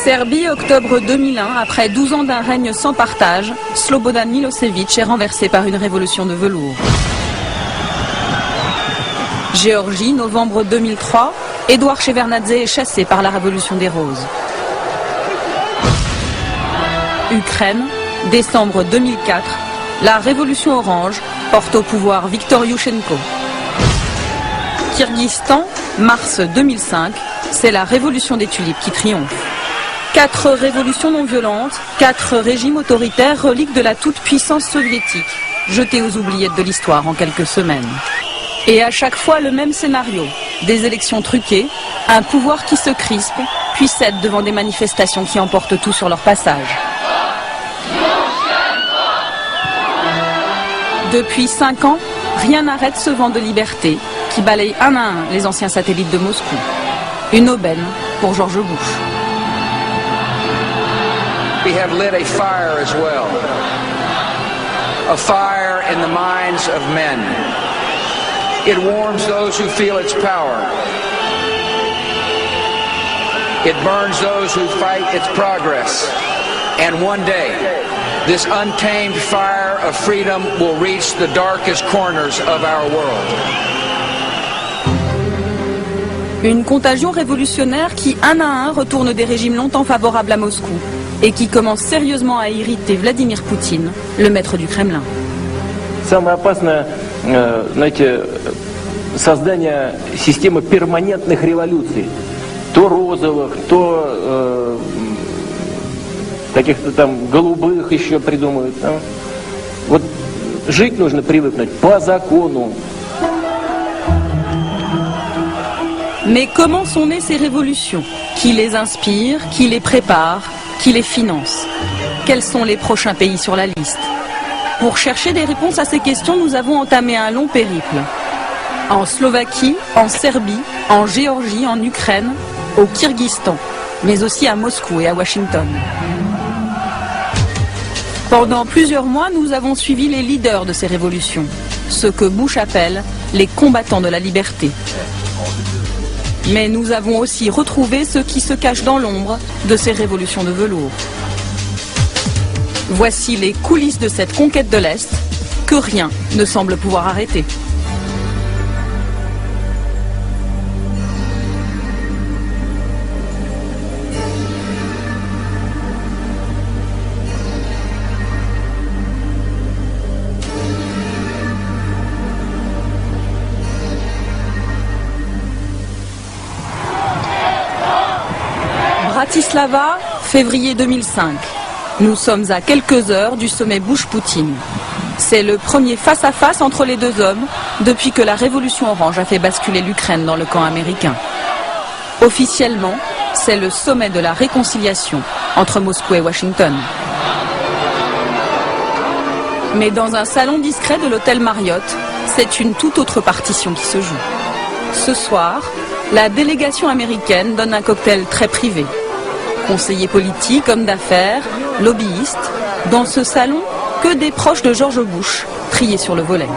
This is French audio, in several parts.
Serbie, octobre 2001, après 12 ans d'un règne sans partage, Slobodan Milosevic est renversé par une révolution de velours. Géorgie, novembre 2003, Edouard Shevardnadze est chassé par la révolution des roses. Ukraine, décembre 2004, la révolution orange porte au pouvoir Viktor Yushchenko. Kirghizistan, mars 2005, c'est la révolution des tulipes qui triomphe. 4 révolutions non violentes, 4 régimes autoritaires, reliques de la toute-puissance soviétique, jetés aux oubliettes de l'histoire en quelques semaines. Et à chaque fois le même scénario, des élections truquées, un pouvoir qui se crispe, puis cède devant des manifestations qui emportent tout sur leur passage. Depuis 5 ans, rien n'arrête ce vent de liberté qui balaye un à un les anciens satellites de Moscou. Une aubaine pour George Bush. We have lit a fire as well. A fire in the minds of men. It warms those who feel its power. It burns those who fight its progress. And one day, this untamed fire of freedom will reach the darkest corners of our world. Une contagion révolutionnaire qui, un à un, retourne des régimes longtemps favorables à Moscou et qui commence sérieusement à irriter Vladimir Poutine, le maître du Kremlin. Самое опасное, знаете, создание системы перманентных революций. То розовых, то каких-то там голубых еще придумают. Вот жить нужно привыкнуть по закону. Mais comment sont nées ces révolutions? Qui les inspire? Qui les prépare? Qui les finance? Quels sont les prochains pays sur la liste? Pour chercher des réponses à ces questions, nous avons entamé un long périple. En Slovaquie, en Serbie, en Géorgie, en Ukraine, au Kirghizistan, mais aussi à Moscou et à Washington. Pendant plusieurs mois, nous avons suivi les leaders de ces révolutions, ceux que Bush appelle les combattants de la liberté. Mais nous avons aussi retrouvé ceux qui se cachent dans l'ombre de ces révolutions de velours. Voici les coulisses de cette conquête de l'Est que rien ne semble pouvoir arrêter. Bratislava, février 2005. Nous sommes à quelques heures du sommet Bush-Poutine. C'est le premier face-à-face entre les deux hommes depuis que la révolution orange a fait basculer l'Ukraine dans le camp américain. Officiellement, c'est le sommet de la réconciliation entre Moscou et Washington. Mais dans un salon discret de l'hôtel Marriott, c'est une toute autre partition qui se joue. Ce soir, la délégation américaine donne un cocktail très privé. Conseillers politiques, hommes d'affaires, lobbyistes, dans ce salon, que des proches de George Bush, triés sur le volet.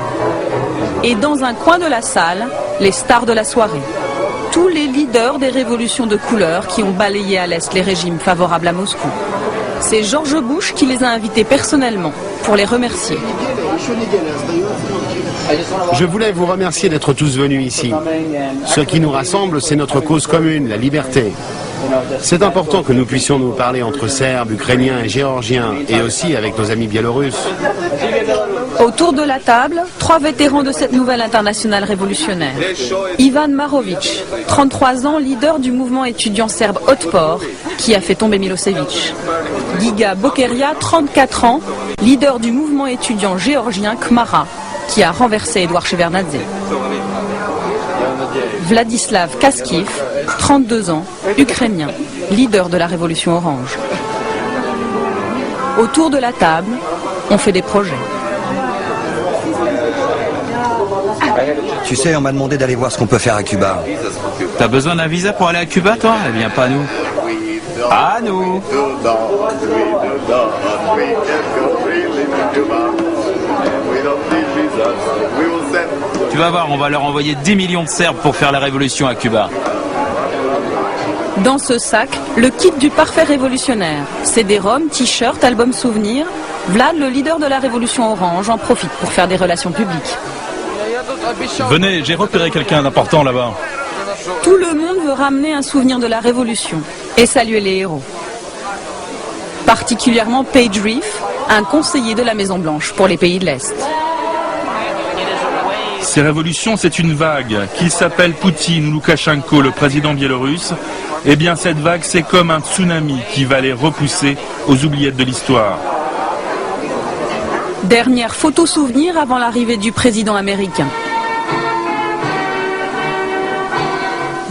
Et dans un coin de la salle, les stars de la soirée. Tous les leaders des révolutions de couleur qui ont balayé à l'Est les régimes favorables à Moscou. C'est George Bush qui les a invités personnellement pour les remercier. Je voulais vous remercier d'être tous venus ici. Ce qui nous rassemble, c'est notre cause commune, la liberté. C'est important que nous puissions nous parler entre Serbes, Ukrainiens et Géorgiens, et aussi avec nos amis biélorusses. Autour de la table, 3 vétérans de cette nouvelle internationale révolutionnaire. Ivan Marovic, 33 ans, leader du mouvement étudiant serbe Otpor, qui a fait tomber Milosevic. Giga Bokeria, 34 ans, leader du mouvement étudiant géorgien Khmara, qui a renversé Edouard Shevardnadze. Vladislav Kaskiv, 32 ans, ukrainien, leader de la révolution orange. Autour de la table, on fait des projets. Tu sais, on m'a demandé d'aller voir ce qu'on peut faire à Cuba. T'as besoin d'un visa pour aller à Cuba, toi? Eh bien, pas nous. Pas nous. Tu vas voir, on va leur envoyer 10 millions de Serbes pour faire la révolution à Cuba. Dans ce sac, le kit du parfait révolutionnaire. CD-ROM, t-shirt, album souvenir. Vlad, le leader de la révolution orange, en profite pour faire des relations publiques. Venez, j'ai repéré quelqu'un d'important là-bas. Tout le monde veut ramener un souvenir de la révolution et saluer les héros. Particulièrement Paige Reef, un conseiller de la Maison Blanche pour les pays de l'Est. Ces révolutions, c'est une vague. Qu'il s'appelle Poutine ou Loukachenko, le président biélorusse, eh bien cette vague, c'est comme un tsunami qui va les repousser aux oubliettes de l'histoire. Dernière photo souvenir avant l'arrivée du président américain.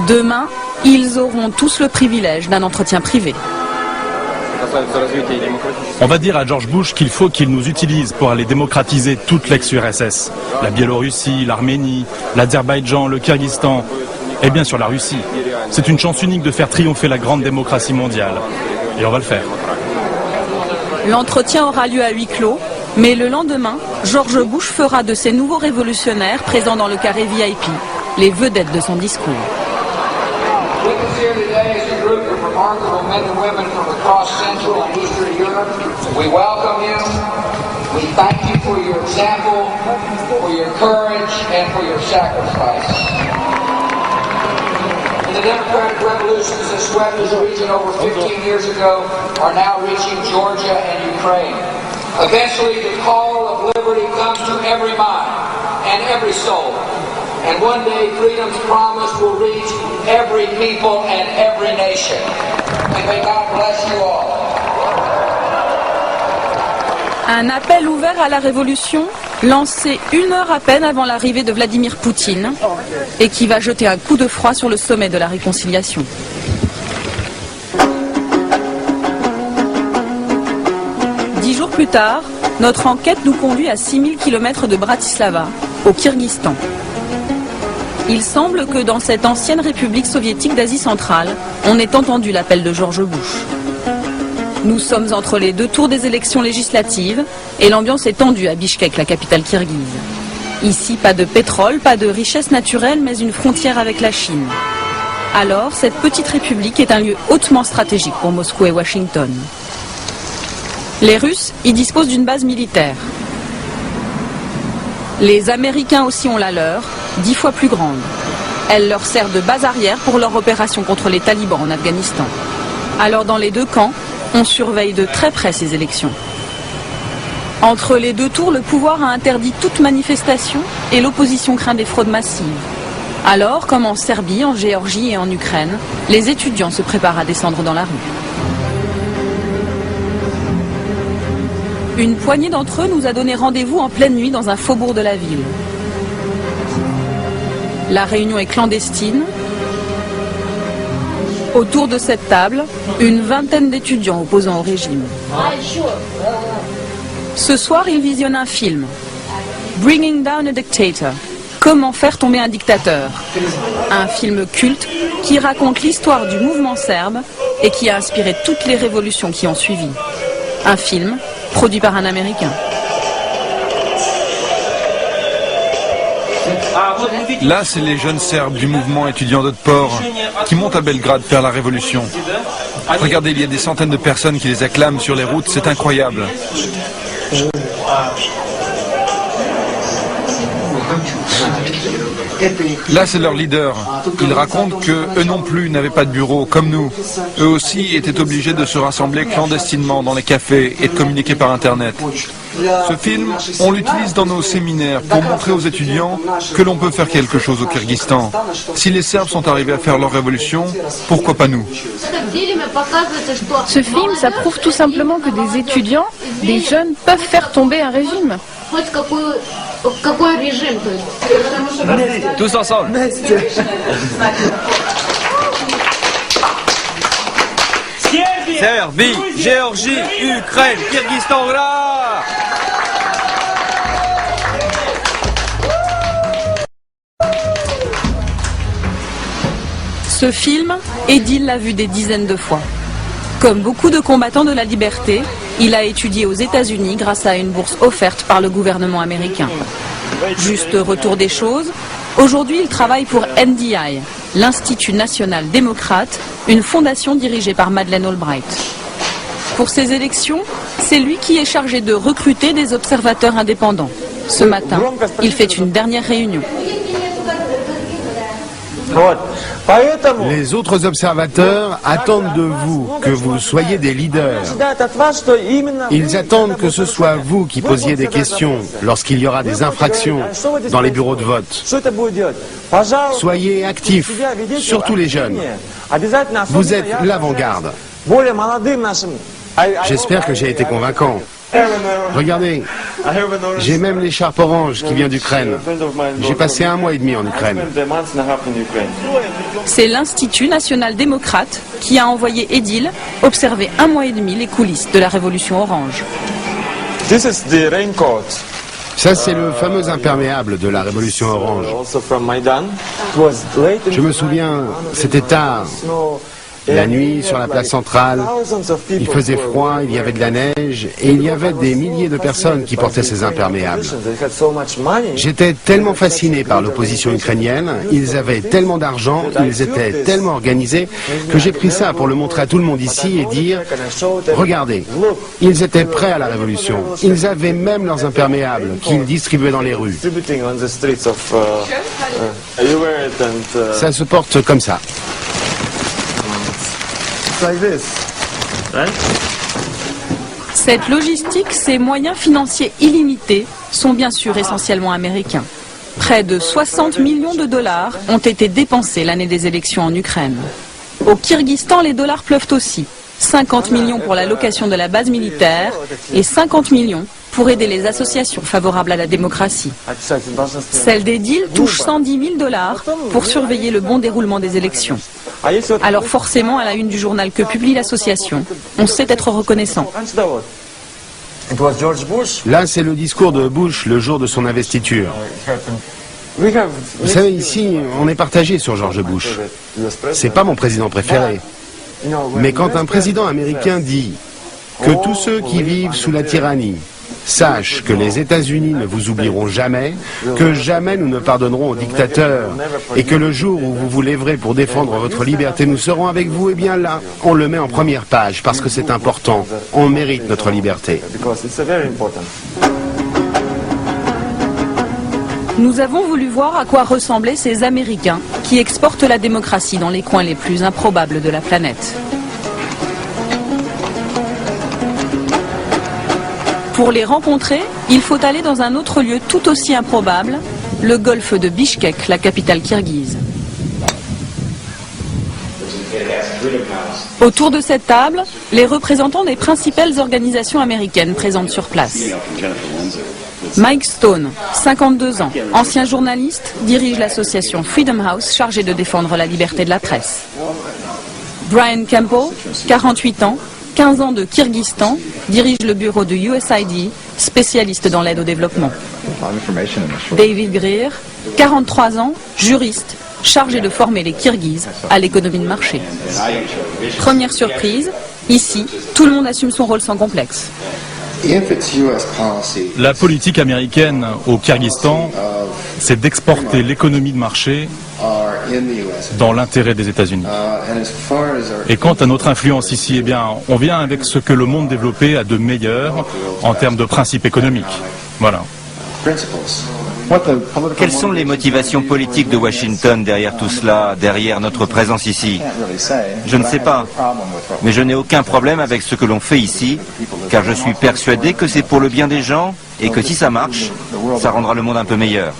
Demain, ils auront tous le privilège d'un entretien privé. On va dire à George Bush qu'il faut qu'il nous utilise pour aller démocratiser toute l'ex-URSS. La Biélorussie, l'Arménie, l'Azerbaïdjan, le Kyrgyzstan et bien sûr la Russie. C'est une chance unique de faire triompher la grande démocratie mondiale. Et on va le faire. L'entretien aura lieu à huis clos, mais le lendemain, George Bush fera de ces nouveaux révolutionnaires présents dans le carré VIP les vedettes de son discours. Remarkable men and women from across Central and Eastern Europe. We welcome you. We thank you for your example, for your courage, and for your sacrifice. The democratic revolutions that swept this region over 15 years ago are now reaching Georgia and Ukraine. Eventually, the call of liberty comes to every mind and every soul. And one day, freedom's promise will reach every people and every nation. And may God bless you all. Un appel ouvert à la révolution, lancé 1 heure à peine avant l'arrivée de Vladimir Poutine, et qui va jeter un coup de froid sur le sommet de la réconciliation. Dix jours plus tard, notre enquête nous conduit à 6000 km de Bratislava, au Kyrgyzstan. Il semble que dans cette ancienne république soviétique d'Asie centrale, on ait entendu l'appel de George Bush. Nous sommes entre les 2 tours des élections législatives et l'ambiance est tendue à Bishkek, la capitale kirghize. Ici, pas de pétrole, pas de richesse naturelle, mais une frontière avec la Chine. Alors, cette petite république est un lieu hautement stratégique pour Moscou et Washington. Les Russes y disposent d'une base militaire. Les Américains aussi ont la leur, 10 fois plus grande. Elle leur sert de base arrière pour leur opération contre les talibans en Afghanistan. Alors dans les 2 camps, on surveille de très près ces élections. Entre les 2 tours, le pouvoir a interdit toute manifestation et l'opposition craint des fraudes massives. Alors, comme en Serbie, en Géorgie et en Ukraine, les étudiants se préparent à descendre dans la rue. Une poignée d'entre eux nous a donné rendez-vous en pleine nuit dans un faubourg de la ville. La réunion est clandestine. Autour de cette table, une vingtaine d'étudiants opposants au régime. Ce soir, ils visionnent un film. Bringing Down a Dictator. Comment faire tomber un dictateur. Un film culte qui raconte l'histoire du mouvement serbe et qui a inspiré toutes les révolutions qui ont suivi. Un film produit par un Américain. Là, c'est les jeunes Serbes du mouvement étudiant d'Otpor qui montent à Belgrade faire la révolution. Regardez, il y a des centaines de personnes qui les acclament sur les routes, c'est incroyable. Là, c'est leur leader. Ils racontent qu'eux non plus n'avaient pas de bureau, comme nous. Eux aussi étaient obligés de se rassembler clandestinement dans les cafés et de communiquer par Internet. Ce film, on l'utilise dans nos séminaires pour montrer aux étudiants que l'on peut faire quelque chose au Kyrgyzstan. Si les Serbes sont arrivés à faire leur révolution, pourquoi pas nous? Ce film, ça prouve tout simplement que des étudiants, des jeunes, peuvent faire tomber un régime. Tous ensemble. Serbie, Géorgie, Ukraine, Kyrgyzstan, là. Ce film, Edil l'a vu des dizaines de fois. Comme beaucoup de combattants de la liberté, il a étudié aux États-Unis grâce à une bourse offerte par le gouvernement américain. Juste retour des choses, aujourd'hui il travaille pour NDI, l'Institut national démocrate, une fondation dirigée par Madeleine Albright. Pour ces élections, c'est lui qui est chargé de recruter des observateurs indépendants. Ce matin, il fait une dernière réunion. Les autres observateurs attendent de vous que vous soyez des leaders. Ils attendent que ce soit vous qui posiez des questions lorsqu'il y aura des infractions dans les bureaux de vote. Soyez actifs, surtout les jeunes. Vous êtes l'avant-garde. J'espère que j'ai été convaincant. Regardez, j'ai même l'écharpe orange qui vient d'Ukraine. J'ai passé 1 mois et demi en Ukraine. C'est l'Institut national démocrate qui a envoyé Edil observer 1 mois et demi les coulisses de la révolution orange. Ça, c'est le fameux imperméable de la révolution orange. Je me souviens, c'était tard. La nuit, sur la place centrale, il faisait froid, il y avait de la neige, et il y avait des milliers de personnes qui portaient ces imperméables. J'étais tellement fasciné par l'opposition ukrainienne, ils avaient tellement d'argent, ils étaient tellement organisés, que j'ai pris ça pour le montrer à tout le monde ici et dire, regardez, ils étaient prêts à la révolution. Ils avaient même leurs imperméables qu'ils distribuaient dans les rues. Ça se porte comme ça. Cette logistique, ces moyens financiers illimités sont bien sûr essentiellement américains. Près de 60 millions de dollars ont été dépensés l'année des élections en Ukraine. Au Kyrgyzstan, les dollars pleuvent aussi. 50 millions pour la location de la base militaire et 50 millions pour aider les associations favorables à la démocratie. Celle d'Edil touche 110 000 dollars pour surveiller le bon déroulement des élections. Alors forcément, à la une du journal que publie l'association, on sait être reconnaissant. Là, c'est le discours de Bush le jour de son investiture. Vous savez, ici, on est partagé sur George Bush. C'est pas mon président préféré. Mais quand un président américain dit que tous ceux qui vivent sous la tyrannie sachent que les États-Unis ne vous oublieront jamais, que jamais nous ne pardonnerons aux dictateurs, et que le jour où vous vous lèverez pour défendre votre liberté, nous serons avec vous, et bien là, on le met en première page, parce que c'est important. On mérite notre liberté. Nous avons voulu voir à quoi ressemblaient ces Américains qui exportent la démocratie dans les coins les plus improbables de la planète. Pour les rencontrer, il faut aller dans un autre lieu tout aussi improbable, le golfe de Bishkek, la capitale kirghize. Autour de cette table, les représentants des principales organisations américaines présentes sur place. Mike Stone, 52 ans, ancien journaliste, dirige l'association Freedom House chargée de défendre la liberté de la presse. Brian Campbell, 48 ans, 15 ans de Kyrgyzstan, dirige le bureau de USAID, spécialiste dans l'aide au développement. David Greer, 43 ans, juriste, chargé de former les Kirghizes à l'économie de marché. Première surprise, ici, tout le monde assume son rôle sans complexe. La politique américaine au Kyrgyzstan, c'est d'exporter l'économie de marché dans l'intérêt des États-Unis. Et quant à notre influence ici, eh bien, on vient avec ce que le monde développé a de meilleur en termes de principes économiques. Voilà. Quelles sont les motivations politiques de Washington derrière tout cela, derrière notre présence ici? Je ne sais pas, mais je n'ai aucun problème avec ce que l'on fait ici, car je suis persuadé que c'est pour le bien des gens et que si ça marche, ça rendra le monde un peu meilleur.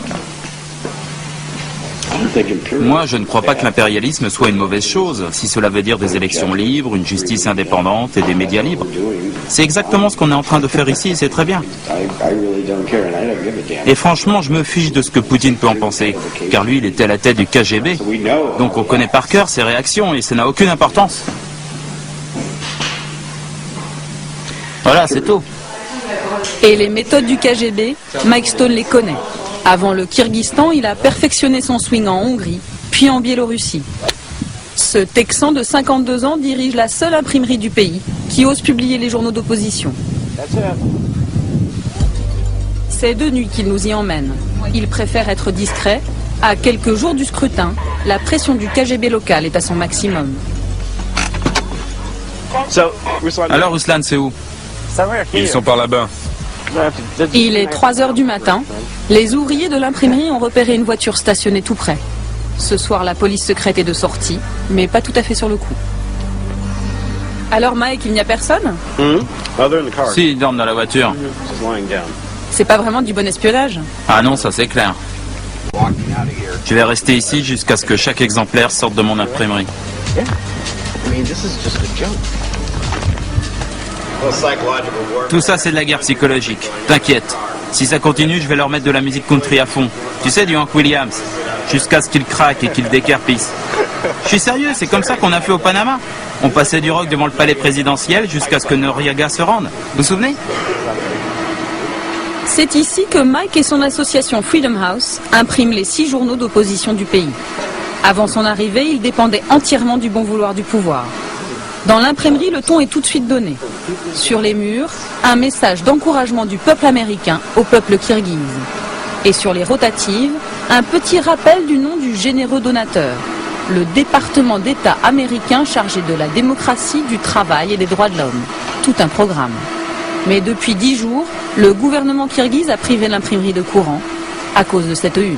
Moi, je ne crois pas que l'impérialisme soit une mauvaise chose, si cela veut dire des élections libres, une justice indépendante et des médias libres. C'est exactement ce qu'on est en train de faire ici et c'est très bien. Et franchement, je me fiche de ce que Poutine peut en penser, car lui, il était à la tête du KGB. Donc on connaît par cœur ses réactions et ça n'a aucune importance. Voilà, c'est tout. Et les méthodes du KGB, Mike Stone les connaît. Avant le Kyrgyzstan, il a perfectionné son swing en Hongrie, puis en Biélorussie. Ce Texan de 52 ans dirige la seule imprimerie du pays qui ose publier les journaux d'opposition. C'est de nuit qu'il nous y emmène. Il préfère être discret. À quelques jours du scrutin, la pression du KGB local est à son maximum. Alors Ruslan, c'est où? Ils sont par là-bas. Il est 3 heures du matin. Les ouvriers de l'imprimerie ont repéré une voiture stationnée tout près. Ce soir, la police secrète est de sortie, mais pas tout à fait sur le coup. Alors Mike, il n'y a personne? Si, ils dorment dans la voiture. C'est pas vraiment du bon espionnage. Ah non, ça c'est clair. Je vais rester ici jusqu'à ce que chaque exemplaire sorte de mon imprimerie. Tout ça, c'est de la guerre psychologique. T'inquiète. Si ça continue, je vais leur mettre de la musique country à fond. Tu sais, du Hank Williams. Jusqu'à ce qu'ils craquent et qu'ils décarpissent. Je suis sérieux, c'est comme ça qu'on a fait au Panama. On passait du rock devant le palais présidentiel jusqu'à ce que Noriega se rende. Vous vous souvenez? C'est ici que Mike et son association Freedom House impriment les 6 journaux d'opposition du pays. Avant son arrivée, il dépendait entièrement du bon vouloir du pouvoir. Dans l'imprimerie, le ton est tout de suite donné. Sur les murs, un message d'encouragement du peuple américain au peuple kirghize. Et sur les rotatives, un petit rappel du nom du généreux donateur, le département d'État américain chargé de la démocratie, du travail et des droits de l'homme. Tout un programme. Mais depuis 10 jours, le gouvernement kirghize a privé l'imprimerie de courant à cause de cette une.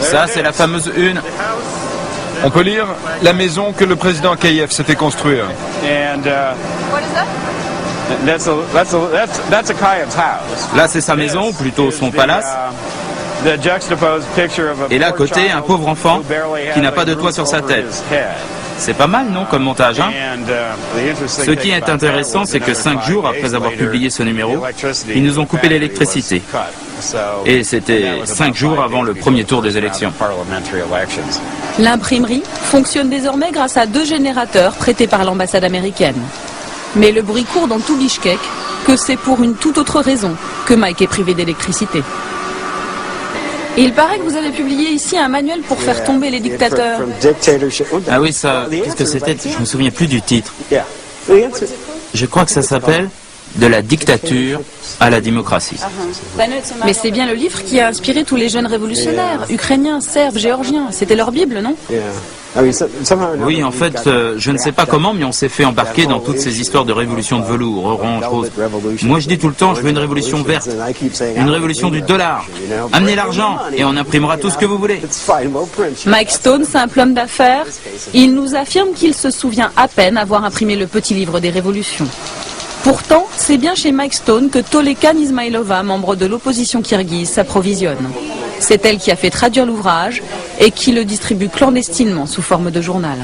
Ça, c'est la fameuse une. On peut lire la maison que le président Akayev s'est fait construire. Là, c'est sa maison, ou plutôt son palace. Et là, à côté, un pauvre enfant qui n'a pas de toit sur sa tête. C'est pas mal, non, comme montage, hein? Ce qui est intéressant, c'est que 5 jours après avoir publié ce numéro, ils nous ont coupé l'électricité. Et c'était 5 jours avant le premier tour des élections. L'imprimerie fonctionne désormais grâce à 2 générateurs prêtés par l'ambassade américaine. Mais le bruit court dans tout Bishkek que c'est pour une toute autre raison que Mike est privé d'électricité. Il paraît que vous avez publié ici un manuel pour faire tomber les dictateurs. Ah oui, ça, qu'est-ce que c'était? Je me souviens plus du titre. Je crois que ça s'appelle « De la dictature à la démocratie ». Mais c'est bien le livre qui a inspiré tous les jeunes révolutionnaires, ukrainiens, serbes, géorgiens. C'était leur Bible, non? Oui, en fait, je ne sais pas comment, mais on s'est fait embarquer dans toutes ces histoires de révolution de velours, orange, rose. Moi, je dis tout le temps, je veux une révolution verte, une révolution du dollar. Amenez l'argent et on imprimera tout ce que vous voulez. Mike Stone, simple homme d'affaires, il nous affirme qu'il se souvient à peine avoir imprimé le petit livre des révolutions. Pourtant, c'est bien chez Mike Stone que Tolekan Ismailova, membre de l'opposition kirghize, s'approvisionne. C'est elle qui a fait traduire l'ouvrage et qui le distribue clandestinement sous forme de journal.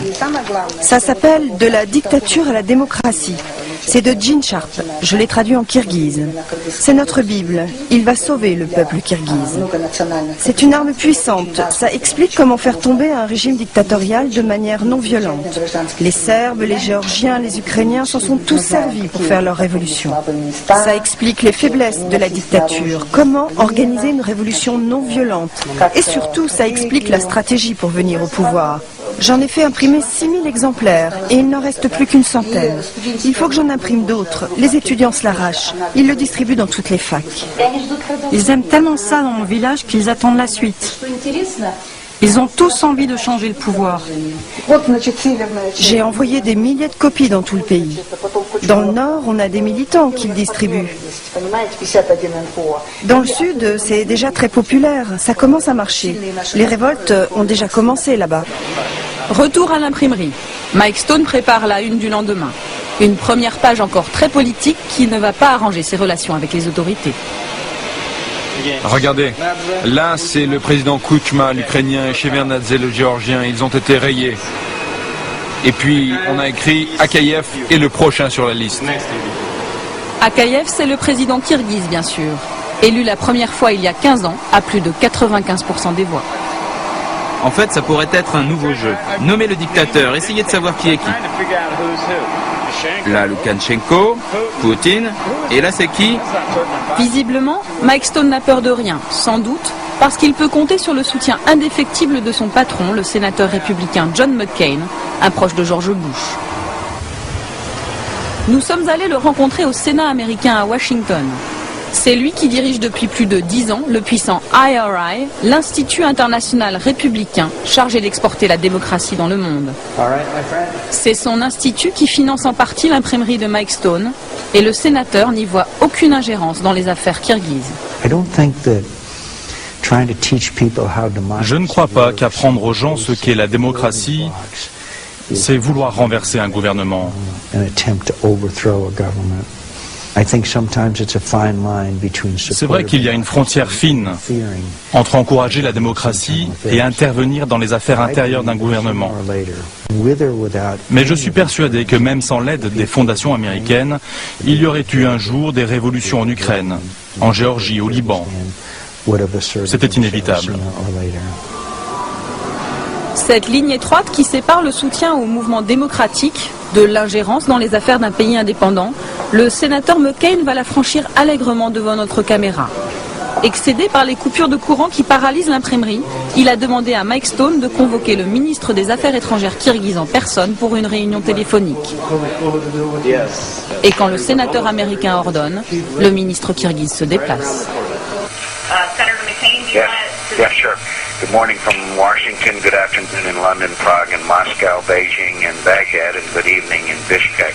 Ça s'appelle « De la dictature à la démocratie ». C'est de Gene Sharp. Je l'ai traduit en kirghize. C'est notre Bible. Il va sauver le peuple kirghize. C'est une arme puissante. Ça explique comment faire tomber un régime dictatorial de manière non violente. Les Serbes, les Géorgiens, les Ukrainiens s'en sont tous servis pour faire leur révolution. Ça explique les faiblesses de la dictature. Comment organiser une révolution non violente. Et surtout, ça explique la stratégie pour venir au pouvoir. J'en ai fait imprimer 6000 exemplaires et il n'en reste plus qu'une centaine. Il faut que j'en imprime d'autres. Les étudiants se l'arrachent. Ils le distribuent dans toutes les facs. Ils aiment tellement ça dans mon village qu'ils attendent la suite. Ils ont tous envie de changer le pouvoir. J'ai envoyé des milliers de copies dans tout le pays. Dans le nord, on a des militants qui le distribuent. Dans le sud, c'est déjà très populaire. Ça commence à marcher. Les révoltes ont déjà commencé là-bas. Retour à l'imprimerie. Mike Stone prépare la une du lendemain. Une première page encore très politique qui ne va pas arranger ses relations avec les autorités. Regardez, là c'est le président Kuchma, l'Ukrainien, et Shevardnadze, le Géorgien. Ils ont été rayés. Et puis on a écrit Akayev est le prochain sur la liste. Akayev, c'est le président kirghize, bien sûr. Élu la première fois il y a 15 ans, à plus de 95% des voix. En fait, ça pourrait être un nouveau jeu. Nommez le dictateur, essayez de savoir qui est qui. Là, Loukachenko, Poutine, et là, c'est qui? Visiblement, Mike Stone n'a peur de rien, sans doute, parce qu'il peut compter sur le soutien indéfectible de son patron, le sénateur républicain John McCain, un proche de George Bush. Nous sommes allés le rencontrer au Sénat américain à Washington. C'est lui qui dirige depuis plus de 10 ans le puissant IRI, l'Institut international républicain chargé d'exporter la démocratie dans le monde. C'est son institut qui finance en partie l'imprimerie de Mike Stone et le sénateur n'y voit aucune ingérence dans les affaires kirghizes. Je ne crois pas qu'apprendre aux gens ce qu'est la démocratie, c'est vouloir renverser un gouvernement. C'est vrai qu'il y a une frontière fine entre encourager la démocratie et intervenir dans les affaires intérieures d'un gouvernement. Mais je suis persuadé que même sans l'aide des fondations américaines, il y aurait eu un jour des révolutions en Ukraine, en Géorgie, au Liban. C'était inévitable. Cette ligne étroite qui sépare le soutien au mouvement démocratique de l'ingérence dans les affaires d'un pays indépendant, le sénateur McCain va la franchir allègrement devant notre caméra. Excédé par les coupures de courant qui paralysent l'imprimerie, il a demandé à Mike Stone de convoquer le ministre des Affaires étrangères kirghize en personne pour une réunion téléphonique. Et quand le sénateur américain ordonne, le ministre kirghize se déplace. Yeah, sure. Good morning from Washington, good afternoon in London, Prague, and Moscow, Beijing, and Baghdad, and good evening in Bishkek.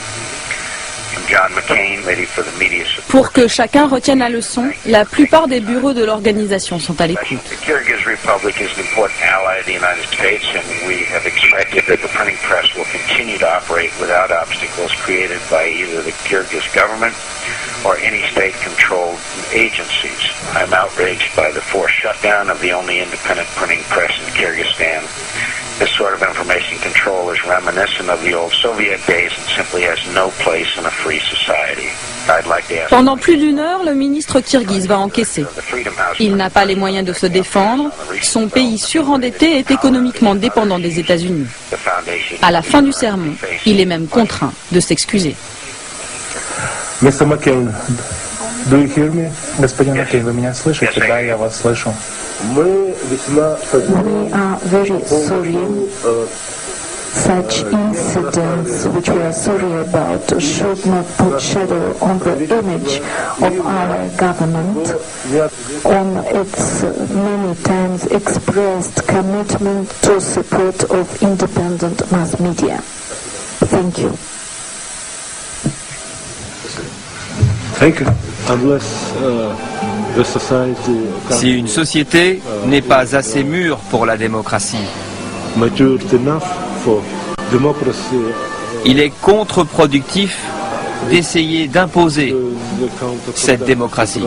I'm John McCain, ready for the media support. Pour que chacun retienne la leçon, la plupart des bureaux de l'organisation sont à l'écoute. The Kyrgyz Republic is an important ally of the United States, and we have expected that the printing press will continue to operate without obstacles created by either the Kyrgyz government or any state-controlled agencies. I'm outraged by the forced shutdown of the only independent printing press in Kyrgyzstan. This sort of information control is reminiscent of the old Soviet days and simply has no place in a free society. I'd like to ask... Pendant plus d'une heure, le ministre kirghize va encaisser. Il n'a pas les moyens de se défendre. Son pays surendetté est économiquement dépendant des États-Unis. À la fin du sermon, il est même contraint de s'excuser. Mr. McCain, do you hear me? Господин McCain, вы меня слышите? Да, я вас слышу. We are very sorry. Such incidents, which we are sorry about, should not put shadow on the image of our government, on its many times expressed commitment to support of independent mass media. Thank you. Thank you. Si une société n'est pas assez mûre pour la démocratie, il est contre-productif d'essayer d'imposer cette démocratie.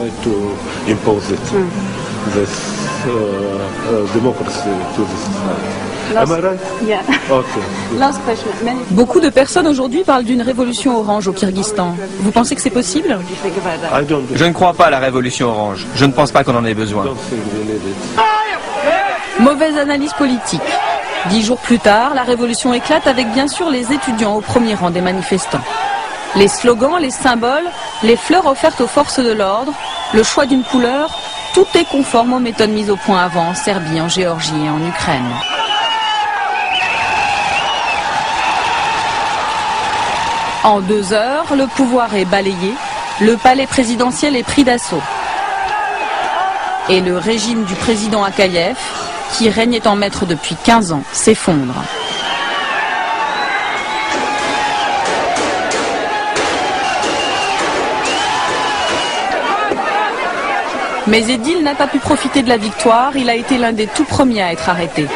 Beaucoup de personnes aujourd'hui parlent d'une révolution orange au Kyrgyzstan. Vous pensez que c'est possible? Je ne crois pas à la révolution orange. Je ne pense pas qu'on en ait besoin. Mauvaise analyse politique. 10 jours plus tard, la révolution éclate avec bien sûr les étudiants au premier rang des manifestants. Les slogans, les symboles, les fleurs offertes aux forces de l'ordre, le choix d'une couleur, tout est conforme aux méthodes mises au point avant en Serbie, en Géorgie et en Ukraine. En 2 heures, le pouvoir est balayé, le palais présidentiel est pris d'assaut. Et le régime du président Akayev, qui régnait en maître depuis 15 ans, s'effondre. Mais Edil n'a pas pu profiter de la victoire, il a été l'un des tout premiers à être arrêté.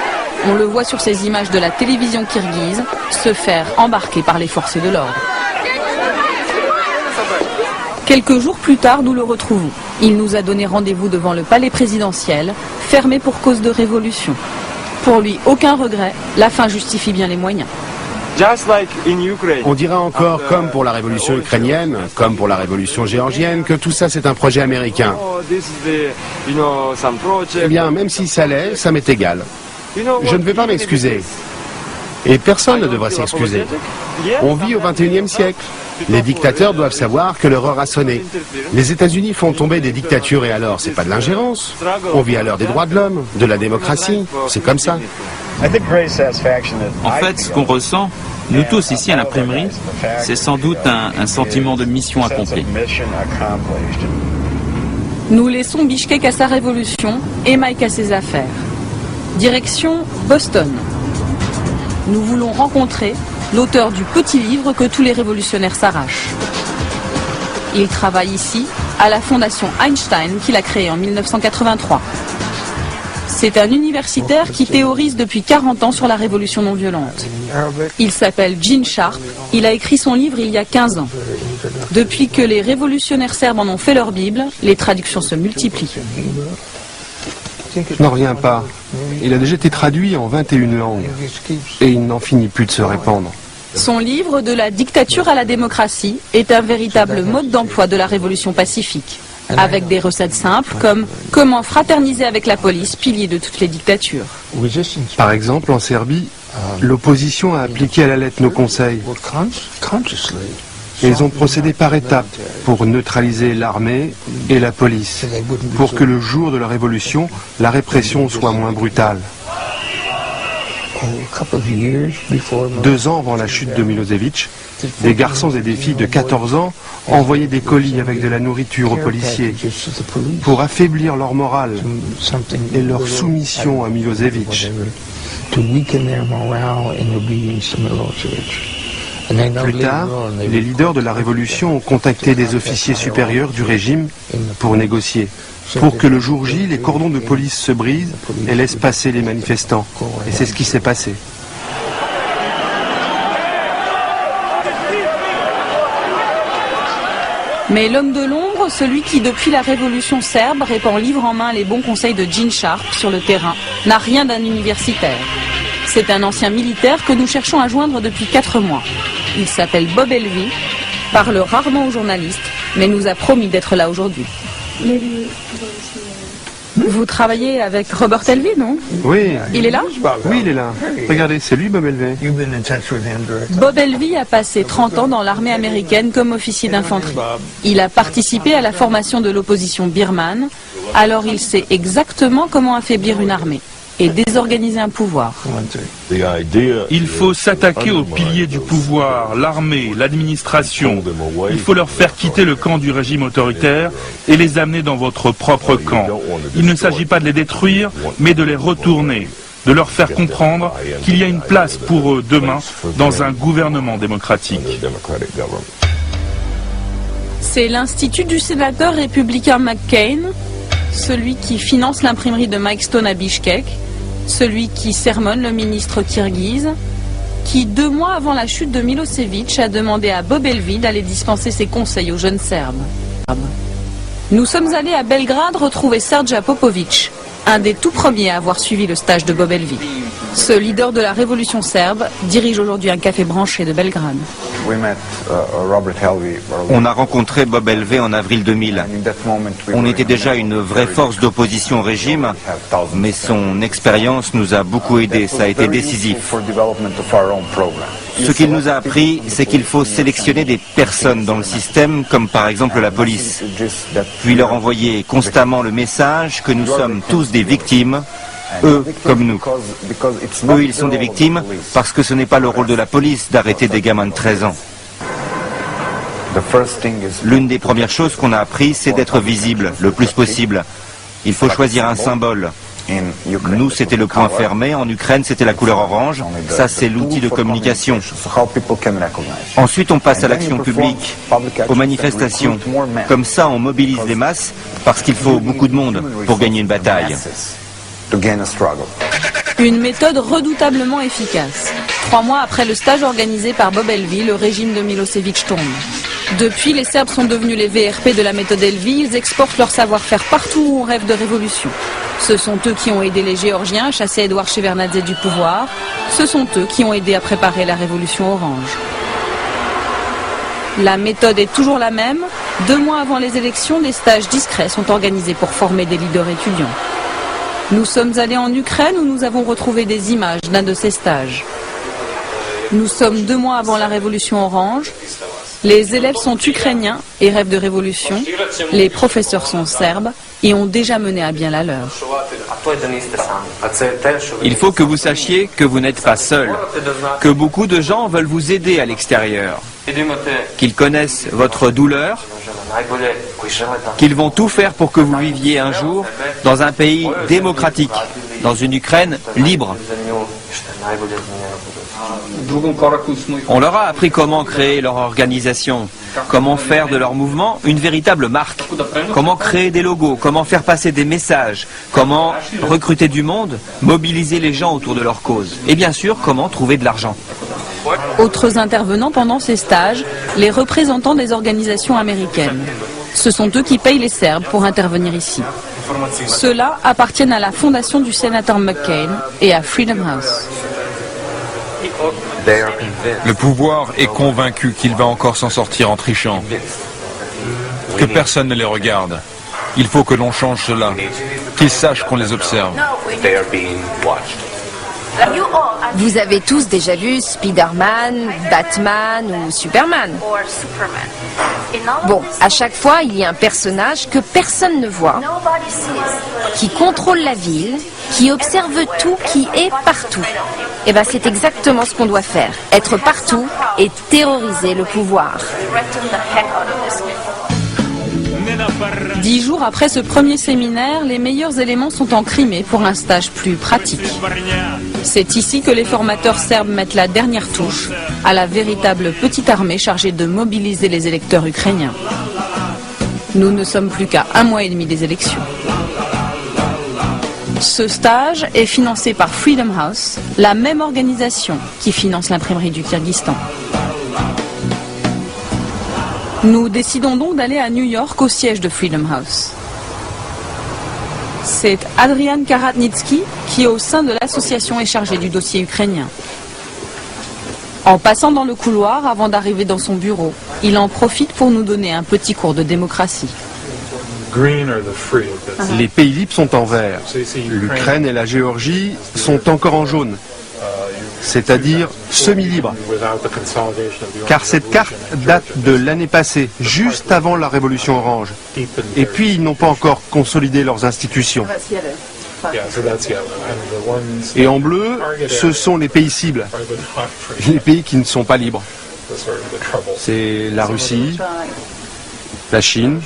On le voit sur ces images de la télévision kirghize, se faire embarquer par les forces de l'ordre. Quelques jours plus tard, nous le retrouvons. Il nous a donné rendez-vous devant le palais présidentiel, fermé pour cause de révolution. Pour lui, aucun regret, la fin justifie bien les moyens. On dira encore, comme pour la révolution ukrainienne, comme pour la révolution géorgienne, que tout ça c'est un projet américain. Eh bien, même si ça l'est, ça m'est égal. Je ne vais pas m'excuser. Et personne ne devrait s'excuser. On vit au XXIe siècle. Les dictateurs doivent savoir que leur heure a sonné. Les États-Unis font tomber des dictatures et alors, c'est pas de l'ingérence. On vit à l'heure des droits de l'homme, de la démocratie. C'est comme ça. En fait, ce qu'on ressent, nous tous ici à l'imprimerie, c'est sans doute un sentiment de mission accomplie. Nous laissons Bichkek à sa révolution et Mike à ses affaires. Direction Boston. Nous voulons rencontrer l'auteur du petit livre que tous les révolutionnaires s'arrachent. Il travaille ici à la fondation Einstein qu'il a créée en 1983. C'est un universitaire qui théorise depuis 40 ans sur la révolution non violente. Il s'appelle Gene Sharp, il a écrit son livre il y a 15 ans. Depuis que les révolutionnaires serbes en ont fait leur Bible, les traductions se multiplient. Je n'en reviens pas. Il a déjà été traduit en 21 langues et il n'en finit plus de se répandre. Son livre « De la dictature à la démocratie » est un véritable mode d'emploi de la révolution pacifique, avec des recettes simples comme « Comment fraterniser avec la police, pilier de toutes les dictatures ». Par exemple, en Serbie, l'opposition a appliqué à la lettre nos conseils. Et ils ont procédé par étapes pour neutraliser l'armée et la police, pour que le jour de la révolution, la répression soit moins brutale. 2 ans avant la chute de Milosevic, des garçons et des filles de 14 ans envoyaient des colis avec de la nourriture aux policiers pour affaiblir leur morale et leur soumission à Milosevic. Plus tard, les leaders de la révolution ont contacté des officiers supérieurs du régime pour négocier, pour que le jour J, les cordons de police se brisent et laissent passer les manifestants. Et c'est ce qui s'est passé. Mais l'homme de l'ombre, celui qui depuis la révolution serbe répand livre en main les bons conseils de Gene Sharp sur le terrain, n'a rien d'un universitaire. C'est un ancien militaire que nous cherchons à joindre depuis 4 mois. Il s'appelle Bob Elvie, parle rarement aux journalistes, mais nous a promis d'être là aujourd'hui. Vous travaillez avec Robert Elvie, non? Oui. Il est là? Oui, il est là. Regardez, c'est lui, Bob Elvie. Bob Elvie a passé 30 ans dans l'armée américaine comme officier d'infanterie. Il a participé à la formation de l'opposition birmane, alors il sait exactement comment affaiblir une armée et désorganiser un pouvoir. Il faut s'attaquer aux piliers du pouvoir, l'armée, l'administration. Il faut leur faire quitter le camp du régime autoritaire et les amener dans votre propre camp. Il ne s'agit pas de les détruire, mais de les retourner, de leur faire comprendre qu'il y a une place pour eux demain dans un gouvernement démocratique. C'est l'institut du sénateur républicain McCain, celui qui finance l'imprimerie de Mike Stone à Bichkek, celui qui sermonne le ministre kirghize, qui 2 mois avant la chute de Milosevic a demandé à Bob Elvie d'aller dispenser ses conseils aux jeunes Serbes. Nous sommes allés à Belgrade retrouver Srđa Popović, un des tout premiers à avoir suivi le stage de Bob Elvie. Ce leader de la révolution serbe dirige aujourd'hui un café branché de Belgrade. On a rencontré Bob Elvie en avril 2000. On était déjà une vraie force d'opposition au régime, mais son expérience nous a beaucoup aidés, ça a été décisif. Ce qu'il nous a appris, c'est qu'il faut sélectionner des personnes dans le système, comme par exemple la police, puis leur envoyer constamment le message que nous sommes tous des victimes, eux comme nous. Eux, ils sont des victimes parce que ce n'est pas le rôle de la police d'arrêter des gamins de 13 ans. L'une des premières choses qu'on a appris, c'est d'être visible le plus possible. Il faut choisir un symbole. Nous, c'était le point fermé. En Ukraine, c'était la couleur orange. Ça, c'est l'outil de communication. Ensuite, on passe à l'action publique, aux manifestations. Comme ça, on mobilise les masses parce qu'il faut beaucoup de monde pour gagner une bataille. Une méthode redoutablement efficace. 3 mois après le stage organisé par Bob Elvie, le régime de Milosevic tombe. Depuis, les Serbes sont devenus les VRP de la méthode Elvie. Ils exportent leur savoir-faire partout où on rêve de révolution. Ce sont eux qui ont aidé les Géorgiens à chasser Edouard Shevardnadze du pouvoir. Ce sont eux qui ont aidé à préparer la révolution orange. La méthode est toujours la même. 2 mois avant les élections, des stages discrets sont organisés pour former des leaders étudiants. Nous sommes allés en Ukraine où nous avons retrouvé des images d'un de ces stages. Nous sommes 2 mois avant la révolution orange. Les élèves sont ukrainiens et rêvent de révolution. Les professeurs sont serbes et ont déjà mené à bien la leur. Il faut que vous sachiez que vous n'êtes pas seul, que beaucoup de gens veulent vous aider à l'extérieur, qu'ils connaissent votre douleur qu'ils vont tout faire pour que vous viviez un jour dans un pays démocratique, dans une Ukraine libre. On leur a appris comment créer leur organisation, comment faire de leur mouvement une véritable marque, comment créer des logos, comment faire passer des messages, comment recruter du monde, mobiliser les gens autour de leur cause, et bien sûr, comment trouver de l'argent. Autres intervenants pendant ces stages, les représentants des organisations américaines. Ce sont eux qui payent les Serbes pour intervenir ici. Ceux-là appartiennent à la fondation du sénateur McCain et à Freedom House. Le pouvoir est convaincu qu'il va encore s'en sortir en trichant. Que personne ne les regarde. Il faut que l'on change cela. Qu'ils sachent qu'on les observe. Vous avez tous déjà vu Spider-Man, Batman ou Superman. Bon, à chaque fois, il y a un personnage que personne ne voit, qui contrôle la ville, qui observe tout, qui est partout. Et bien, c'est exactement ce qu'on doit faire. Être partout et terroriser le pouvoir. 10 jours après ce premier séminaire, les meilleurs éléments sont en Crimée pour un stage plus pratique. C'est ici que les formateurs serbes mettent la dernière touche à la véritable petite armée chargée de mobiliser les électeurs ukrainiens. Nous ne sommes plus qu'à 1 mois et demi des élections. Ce stage est financé par Freedom House, la même organisation qui finance l'imprimerie du Kyrgyzstan. Nous décidons donc d'aller à New York au siège de Freedom House. C'est Adrian Karatnitsky qui, au sein de l'association, est chargé du dossier ukrainien. En passant dans le couloir avant d'arriver dans son bureau, il en profite pour nous donner un petit cours de démocratie. Les pays libres sont en vert. L'Ukraine et la Géorgie sont encore en jaune, c'est-à-dire semi-libres. Car cette carte date de l'année passée, juste avant la révolution orange. Et puis ils n'ont pas encore consolidé leurs institutions. Et en bleu, ce sont les pays cibles, les pays qui ne sont pas libres. C'est la Russie, la Chine,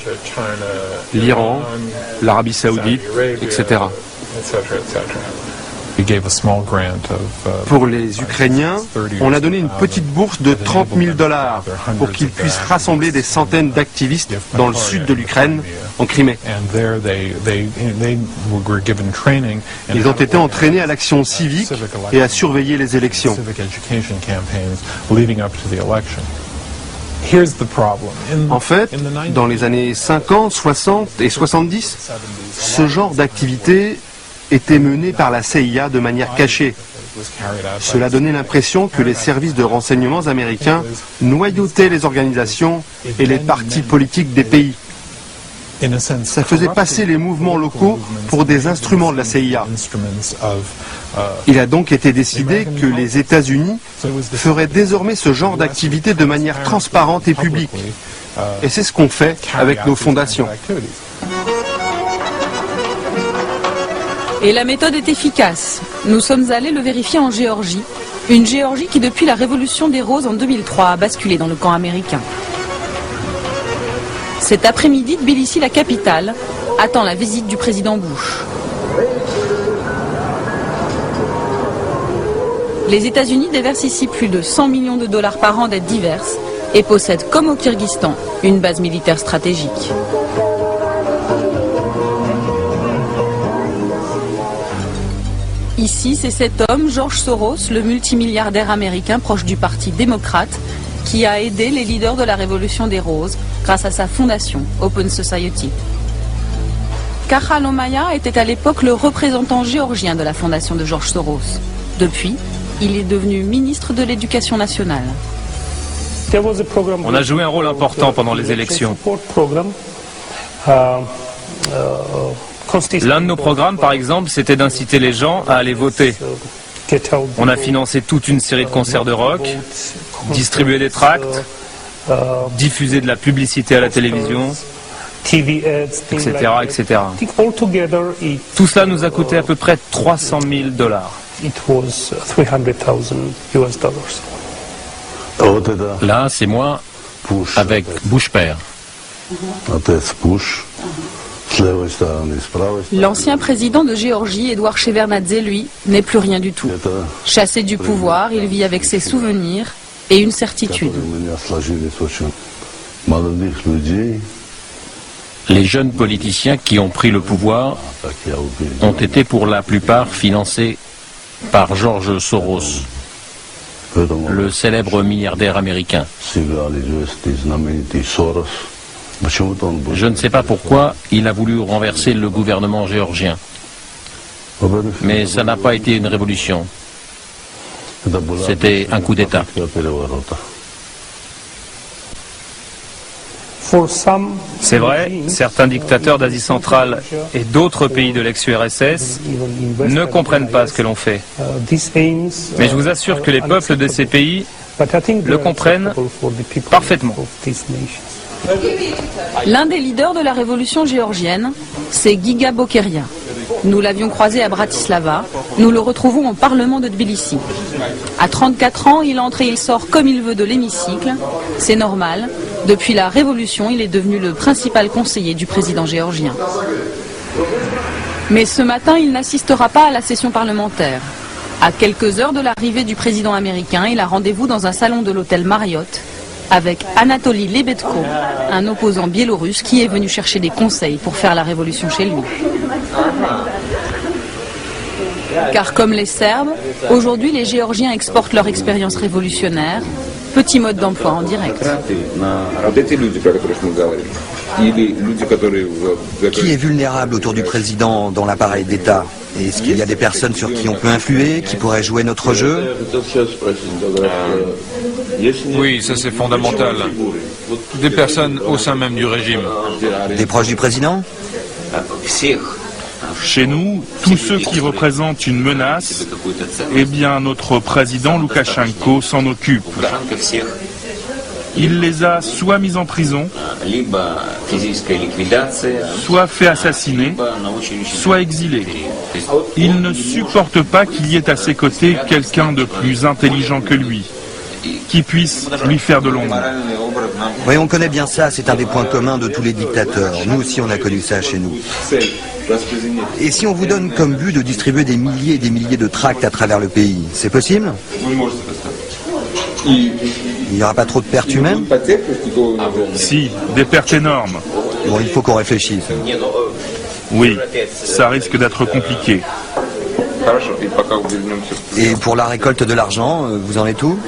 l'Iran, l'Arabie Saoudite, etc. Pour les Ukrainiens, on a donné une petite bourse de $30 000 pour qu'ils puissent rassembler des centaines d'activistes dans le sud de l'Ukraine, en Crimée. Ils ont été entraînés à l'action civique et à surveiller les élections. En fait, dans les années 50, 60 et 70, ce genre d'activité était mené par la CIA de manière cachée. Cela donnait l'impression que les services de renseignements américains noyautaient les organisations et les partis politiques des pays. Ça faisait passer les mouvements locaux pour des instruments de la CIA. Il a donc été décidé que les États-Unis feraient désormais ce genre d'activité de manière transparente et publique. Et c'est ce qu'on fait avec nos fondations. Et la méthode est efficace. Nous sommes allés le vérifier en Géorgie. Une Géorgie qui, depuis la révolution des roses en 2003, a basculé dans le camp américain. Cet après-midi, Tbilissi, la capitale, attend la visite du président Bush. Les États-Unis déversent ici plus de $100 millions par an d'aides diverses et possèdent, comme au Kyrgyzstan, une base militaire stratégique. Ici, c'est cet homme, George Soros, le multimilliardaire américain proche du Parti démocrate, qui a aidé les leaders de la Révolution des Roses grâce à sa fondation, Open Society. Kachal Omaya était à l'époque le représentant géorgien de la fondation de George Soros. Depuis, il est devenu ministre de l'Éducation nationale. On a joué un rôle important pendant les élections. L'un de nos programmes, par exemple, c'était d'inciter les gens à aller voter. On a financé toute une série de concerts de rock, distribué des tracts, diffusé de la publicité à la télévision, etc., etc. Tout cela nous a coûté à peu près $300 000. Là, c'est moi avec Bush père. L'ancien président de Géorgie, Edouard Shevardnadze, lui, n'est plus rien du tout. Chassé du pouvoir, il vit avec ses souvenirs et une certitude. Les jeunes politiciens qui ont pris le pouvoir ont été pour la plupart financés par George Soros, le célèbre milliardaire américain. Je ne sais pas pourquoi il a voulu renverser le gouvernement géorgien. Mais ça n'a pas été une révolution. C'était un coup d'État. C'est vrai, certains dictateurs d'Asie centrale et d'autres pays de l'ex-URSS ne comprennent pas ce que l'on fait. Mais je vous assure que les peuples de ces pays le comprennent parfaitement. L'un des leaders de la révolution géorgienne, c'est Giga Bokeria. Nous l'avions croisé à Bratislava, nous le retrouvons au Parlement de Tbilissi. À 34 ans, il entre et il sort comme il veut de l'hémicycle. C'est normal, depuis la révolution, il est devenu le principal conseiller du président géorgien. Mais ce matin, il n'assistera pas à la session parlementaire. À quelques heures de l'arrivée du président américain, il a rendez-vous dans un salon de l'hôtel Marriott avec Anatoly Lebedko, un opposant biélorusse qui est venu chercher des conseils pour faire la révolution chez lui. Car comme les Serbes, aujourd'hui les Géorgiens exportent leur expérience révolutionnaire, petit mode d'emploi en direct. Qui est vulnérable autour du président dans l'appareil d'État? Est-ce qu'il y a des personnes sur qui on peut influer, qui pourraient jouer notre jeu? Oui, ça c'est fondamental. Des personnes au sein même du régime. Des proches du président? Chez nous, tous ceux qui représentent une menace, eh bien notre président Loukachenko s'en occupe. Il les a soit mis en prison, soit fait assassiner, soit exilés. Il ne supporte pas qu'il y ait à ses côtés quelqu'un de plus intelligent que lui, qui puisse lui faire de l'ombre. Oui, on connaît bien ça, c'est un des points communs de tous les dictateurs. Nous aussi, on a connu ça chez nous. Et si on vous donne comme but de distribuer des milliers et des milliers de tracts à travers le pays, c'est possible? Il n'y aura pas trop de pertes humaines? Si, des pertes énormes. Bon, il faut qu'on réfléchisse. Oui, ça risque d'être compliqué. Et pour la récolte de l'argent, vous en êtes où?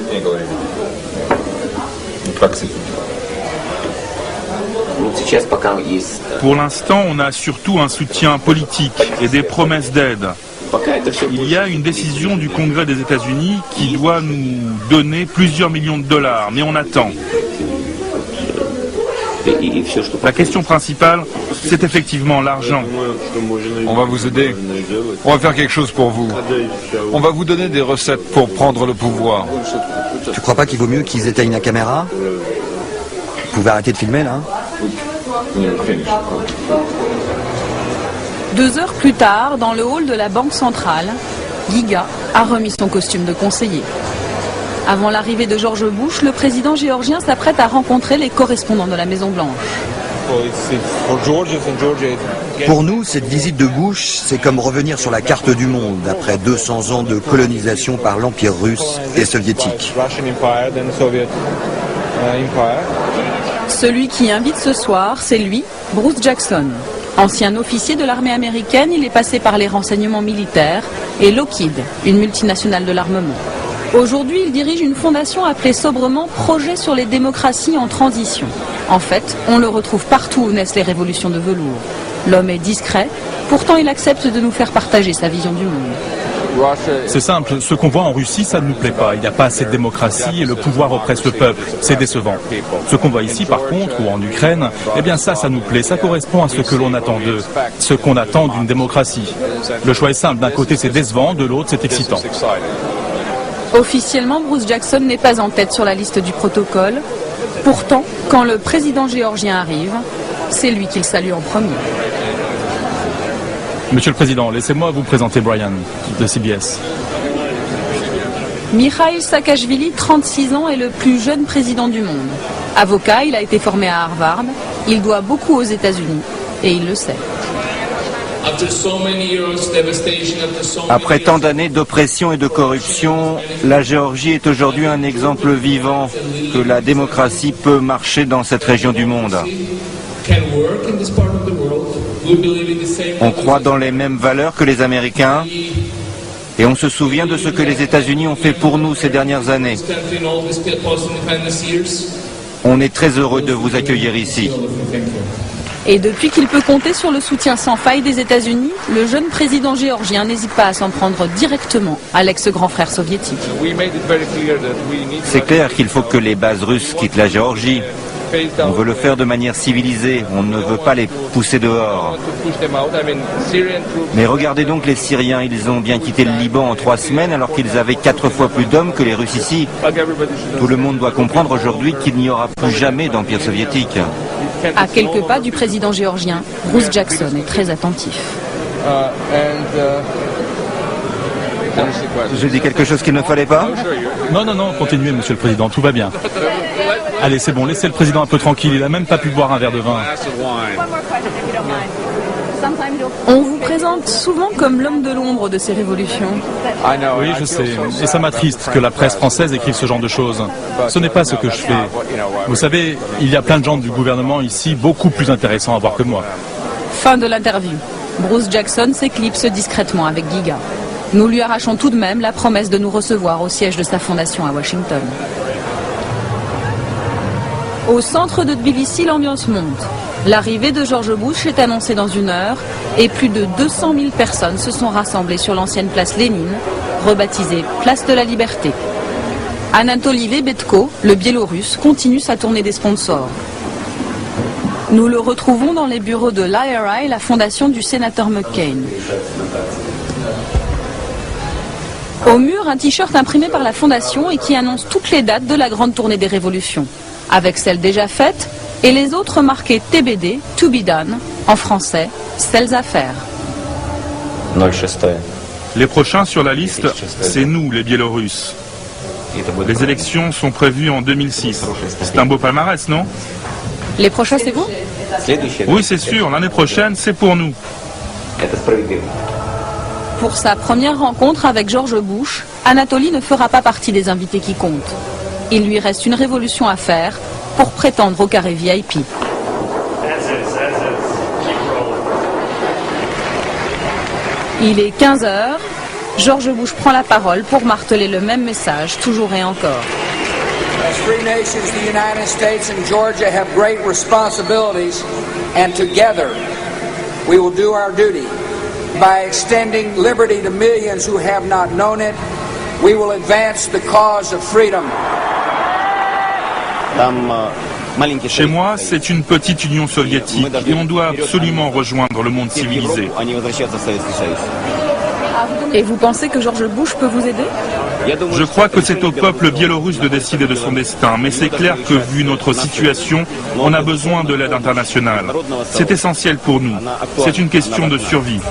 Pour l'instant, on a surtout un soutien politique et des promesses d'aide. Il y a une décision du Congrès des États-Unis qui doit nous donner plusieurs millions de dollars, mais on attend. La question principale, c'est effectivement l'argent. On va vous aider. On va faire quelque chose pour vous. On va vous donner des recettes pour prendre le pouvoir. Tu crois pas qu'il vaut mieux qu'ils éteignent la caméra? Vous pouvez arrêter de filmer là? 2 heures plus tard, dans le hall de la Banque centrale, Giga a remis son costume de conseiller. Avant l'arrivée de George Bush, le président géorgien s'apprête à rencontrer les correspondants de la Maison-Blanche. Pour nous, cette visite de Bush, c'est comme revenir sur la carte du monde après 200 ans de colonisation par l'Empire russe et soviétique. Celui qui invite ce soir, c'est lui, Bruce Jackson. Ancien officier de l'armée américaine, il est passé par les renseignements militaires et Lockheed, une multinationale de l'armement. Aujourd'hui, il dirige une fondation appelée sobrement Projet sur les démocraties en transition. En fait, on le retrouve partout où naissent les révolutions de velours. L'homme est discret, pourtant il accepte de nous faire partager sa vision du monde. C'est simple, ce qu'on voit en Russie, ça ne nous plaît pas. Il n'y a pas assez de démocratie et le pouvoir oppresse le peuple. C'est décevant. Ce qu'on voit ici, par contre, ou en Ukraine, eh bien ça nous plaît. Ça correspond à ce que l'on attend d'eux, ce qu'on attend d'une démocratie. Le choix est simple. D'un côté, c'est décevant, de l'autre, c'est excitant. Officiellement, Bruce Jackson n'est pas en tête sur la liste du protocole. Pourtant, quand le président géorgien arrive, c'est lui qu'il salue en premier. Monsieur le Président, laissez-moi vous présenter Brian, de CBS. Mikhail Saakashvili, 36 ans, est le plus jeune président du monde. Avocat, il a été formé à Harvard. Il doit beaucoup aux États-Unis et il le sait. Après tant d'années d'oppression et de corruption, la Géorgie est aujourd'hui un exemple vivant que la démocratie peut marcher dans cette région du monde. On croit dans les mêmes valeurs que les Américains et on se souvient de ce que les États-Unis ont fait pour nous ces dernières années. On est très heureux de vous accueillir ici. Et depuis qu'il peut compter sur le soutien sans faille des États-Unis, le jeune président géorgien n'hésite pas à s'en prendre directement à l'ex-grand frère soviétique. C'est clair qu'il faut que les bases russes quittent la Géorgie. On veut le faire de manière civilisée, on ne veut pas les pousser dehors. Mais regardez donc les Syriens, ils ont bien quitté le Liban en 3 semaines alors qu'ils avaient 4 fois plus d'hommes que les Russes ici. Tout le monde doit comprendre aujourd'hui qu'il n'y aura plus jamais d'empire soviétique. À quelques pas du président géorgien, Bruce Jackson est très attentif. J'ai dit quelque chose qu'il ne fallait pas? Non, continuez, monsieur le président, tout va bien. Allez, c'est bon, laissez le président un peu tranquille, il n'a même pas pu boire un verre de vin. On vous présente souvent comme l'homme de l'ombre de ces révolutions. Oui, je sais, et ça m'attriste que la presse française écrive ce genre de choses. Ce n'est pas ce que je fais. Vous savez, il y a plein de gens du gouvernement ici, beaucoup plus intéressants à voir que moi. Fin de l'interview. Bruce Jackson s'éclipse discrètement avec Giga. Nous lui arrachons tout de même la promesse de nous recevoir au siège de sa fondation à Washington. Au centre de Tbilissi, l'ambiance monte. L'arrivée de George Bush est annoncée dans 1 heure et plus de 200 000 personnes se sont rassemblées sur l'ancienne place Lénine, rebaptisée Place de la Liberté. Anatoly Lebedko, le Biélorusse, continue sa tournée des sponsors. Nous le retrouvons dans les bureaux de l'IRI, la fondation du sénateur McCain. Au mur, un t-shirt imprimé par la fondation et qui annonce toutes les dates de la grande tournée des révolutions, avec celles déjà faites et les autres marquées TBD, To Be Done, en français, celles à faire. Les prochains sur la liste, c'est nous, les Biélorusses. Les élections sont prévues en 2006. C'est un beau palmarès, non? Les prochains, c'est vous? Oui, c'est sûr, l'année prochaine, c'est pour nous. Pour sa première rencontre avec George Bush, Anatoly ne fera pas partie des invités qui comptent. Il lui reste une révolution à faire pour prétendre au carré VIP. Il est 15 h. George Bush prend la parole pour marteler le même message, toujours et encore. As free nations, the United States and Georgia have great responsibilities, and together we will do our duty. By extending liberty to millions who have not known it, we will advance the cause of freedom. Chez moi, c'est une petite union soviétique et on doit absolument rejoindre le monde civilisé. Et vous pensez que George Bush peut vous aider? Je crois que c'est au peuple biélorusse de décider de son destin, mais c'est clair que vu notre situation, on a besoin de l'aide internationale. C'est essentiel pour nous. C'est une question de survie.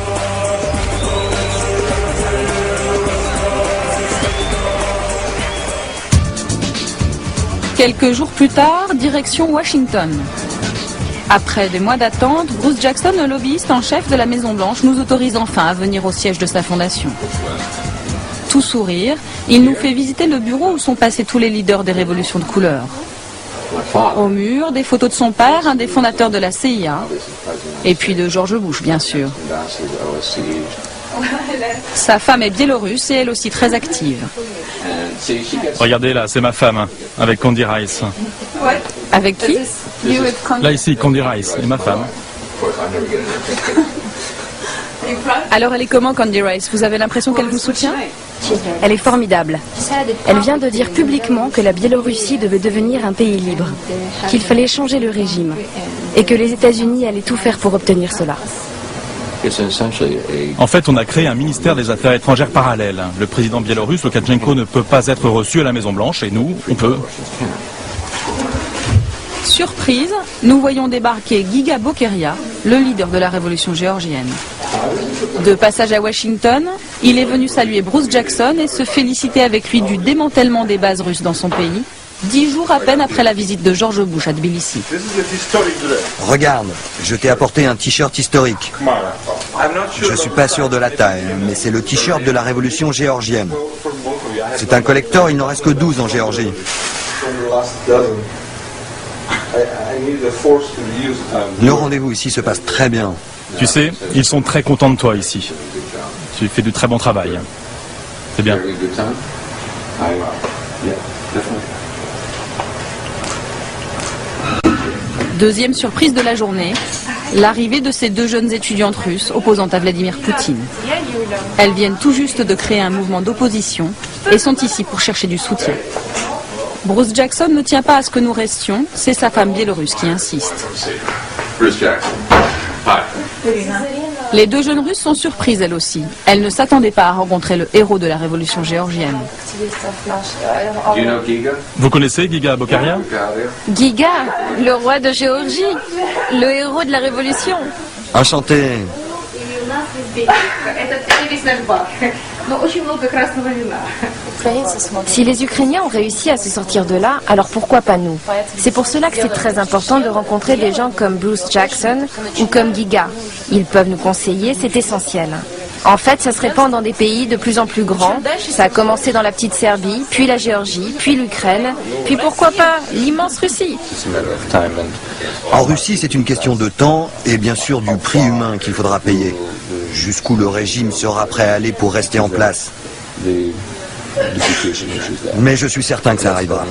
Quelques jours plus tard, direction Washington. Après des mois d'attente, Bruce Jackson, le lobbyiste en chef de la Maison-Blanche, nous autorise enfin à venir au siège de sa fondation. Tout sourire, il nous fait visiter le bureau où sont passés tous les leaders des révolutions de couleur. Au mur, des photos de son père, un des fondateurs de la CIA, et puis de George Bush, bien sûr. Sa femme est biélorusse et elle aussi très active. Regardez là, c'est ma femme, avec Condi Rice. Avec qui? Là ici, Condi Rice, et ma femme. Alors elle est comment, Condi Rice? Vous avez l'impression qu'elle vous soutient? Elle est formidable. Elle vient de dire publiquement que la Biélorussie devait devenir un pays libre, qu'il fallait changer le régime, et que les États-Unis allaient tout faire pour obtenir cela. En fait, on a créé un ministère des Affaires étrangères parallèle. Le président biélorusse, Loukachenko, ne peut pas être reçu à la Maison-Blanche, et nous, on peut. Surprise, nous voyons débarquer Giga Bokeria, le leader de la révolution géorgienne. De passage à Washington, il est venu saluer Bruce Jackson et se féliciter avec lui du démantèlement des bases russes dans son pays, 10 jours à peine après la visite de George Bush à Tbilissi. Regarde, je t'ai apporté un t-shirt historique. Je suis pas sûr de la taille, mais c'est le t-shirt de la révolution géorgienne. C'est un collector, il n'en reste que 12 en Géorgie. Le rendez-vous ici se passe très bien. Tu sais, ils sont très contents de toi ici. Tu fais du très bon travail. C'est bien. Deuxième surprise de la journée, l'arrivée de ces 2 jeunes étudiantes russes opposant à Vladimir Poutine. Elles viennent tout juste de créer un mouvement d'opposition et sont ici pour chercher du soutien. Bruce Jackson ne tient pas à ce que nous restions, c'est sa femme biélorusse qui insiste. Les 2 jeunes Russes sont surprises elles aussi. Elles ne s'attendaient pas à rencontrer le héros de la révolution géorgienne. Vous connaissez Giga Bokharia? Giga, le roi de Géorgie, le héros de la révolution. Enchanté. Si les Ukrainiens ont réussi à se sortir de là, alors pourquoi pas nous? C'est pour cela que c'est très important de rencontrer des gens comme Bruce Jackson ou comme Giga. Ils peuvent nous conseiller, c'est essentiel. En fait, ça se répand dans des pays de plus en plus grands. Ça a commencé dans la petite Serbie, puis la Géorgie, puis l'Ukraine, puis pourquoi pas l'immense Russie. En Russie, c'est une question de temps et bien sûr du prix humain qu'il faudra payer. Jusqu'où le régime sera prêt à aller pour rester en place. Mais je suis certain que ça arrivera.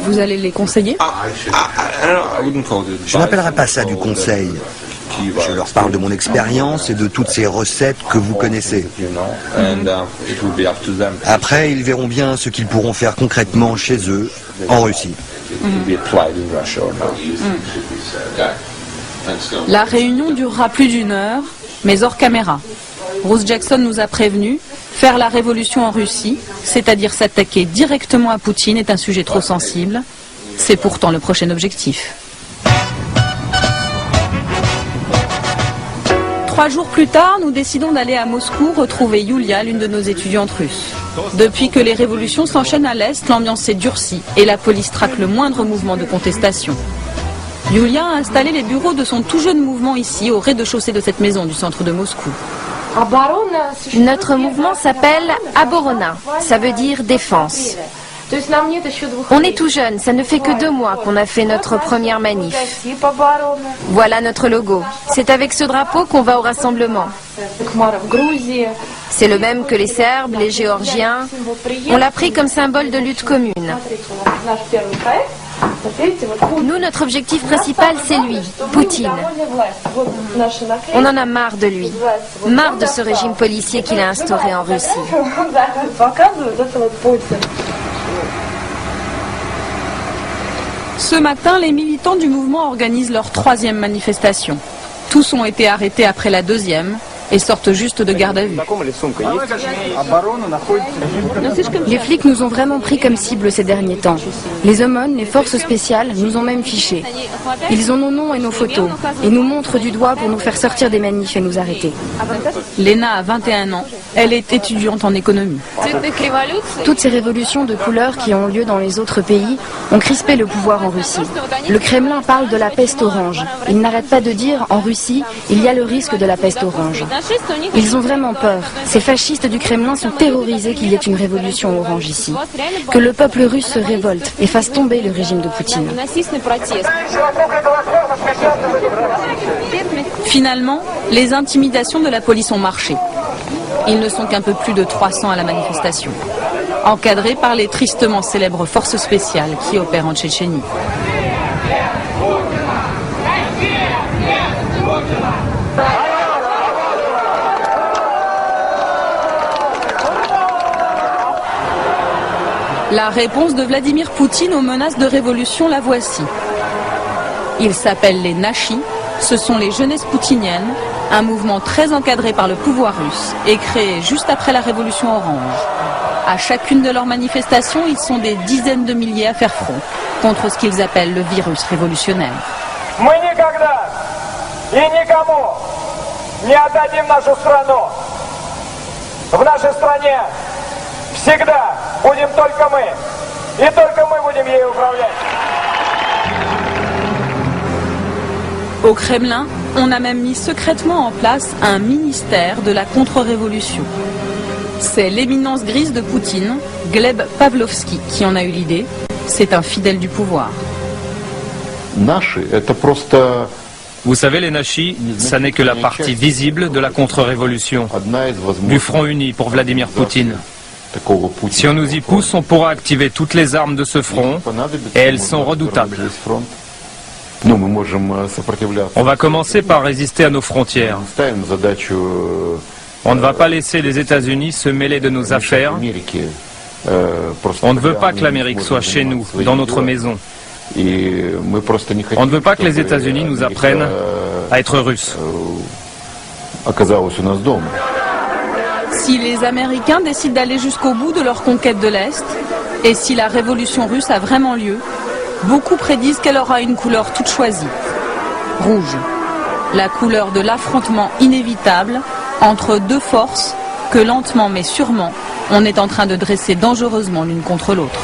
Vous allez les conseiller? Je n'appellerai pas ça du conseil. Je leur parle de mon expérience et de toutes ces recettes que vous connaissez. Après, ils verront bien ce qu'ils pourront faire concrètement chez eux, en Russie. La réunion durera plus d'1 heure, mais hors caméra. Bruce Jackson nous a prévenus, faire la révolution en Russie, c'est-à-dire s'attaquer directement à Poutine, est un sujet trop sensible. C'est pourtant le prochain objectif. 3 jours plus tard, nous décidons d'aller à Moscou retrouver Yulia, l'une de nos étudiantes russes. Depuis que les révolutions s'enchaînent à l'Est, l'ambiance s'est durcie et la police traque le moindre mouvement de contestation. Yulia a installé les bureaux de son tout jeune mouvement ici, au rez-de-chaussée de cette maison du centre de Moscou. Notre mouvement s'appelle Aborona, ça veut dire défense. On est tout jeune, ça ne fait que 2 mois qu'on a fait notre première manif. Voilà notre logo. C'est avec ce drapeau qu'on va au rassemblement. C'est le même que les Serbes, les Géorgiens. On l'a pris comme symbole de lutte commune. Nous, notre objectif principal, c'est lui, Poutine. On en a marre de lui, marre de ce régime policier qu'il a instauré en Russie. Ce matin, les militants du mouvement organisent leur 3e manifestation. Tous ont été arrêtés après la 2e et sortent juste de garde à vue. Les flics nous ont vraiment pris comme cible ces derniers temps. Les OMON, les forces spéciales, nous ont même fichés. Ils ont nos noms et nos photos et nous montrent du doigt pour nous faire sortir des manifs et nous arrêter. Lena a 21 ans. Elle est étudiante en économie. Toutes ces révolutions de couleurs qui ont lieu dans les autres pays ont crispé le pouvoir en Russie. Le Kremlin parle de la peste orange. Il n'arrête pas de dire en Russie, il y a le risque de la peste orange. Ils ont vraiment peur. Ces fascistes du Kremlin sont terrorisés qu'il y ait une révolution orange ici. Que le peuple russe se révolte et fasse tomber le régime de Poutine. Finalement, les intimidations de la police ont marché. Ils ne sont qu'un peu plus de 300 à la manifestation, encadrés par les tristement célèbres forces spéciales qui opèrent en Tchétchénie. La réponse de Vladimir Poutine aux menaces de révolution, la voici. Ils s'appellent les Nashis, ce sont les jeunesses poutiniennes, un mouvement très encadré par le pouvoir russe et créé juste après la révolution orange. À chacune de leurs manifestations, ils sont des dizaines de milliers à faire front contre ce qu'ils appellent le virus révolutionnaire. не отдадим нашу страну. В нашей стране всегда будем только мы. И только мы будем ей управлять. Au Kremlin, on a même mis secrètement en place un ministère de la contre-révolution. C'est l'éminence grise de Poutine, Gleb Pavlovski, qui en a eu l'idée. C'est un fidèle du pouvoir. Vous savez, les Nashis, ça n'est que la partie visible de la contre-révolution, du Front uni pour Vladimir Poutine. Si on nous y pousse, on pourra activer toutes les armes de ce front, et elles sont redoutables. On va commencer par résister à nos frontières. On ne va pas laisser les États-Unis se mêler de nos affaires. On ne veut pas que l'Amérique soit chez nous, dans notre maison. On ne veut pas que les États-Unis nous apprennent à être russes. Si les Américains décident d'aller jusqu'au bout de leur conquête de l'Est, et si la révolution russe a vraiment lieu, beaucoup prédisent qu'elle aura une couleur toute choisie. Rouge. La couleur de l'affrontement inévitable entre deux forces que lentement mais sûrement on est en train de dresser dangereusement l'une contre l'autre.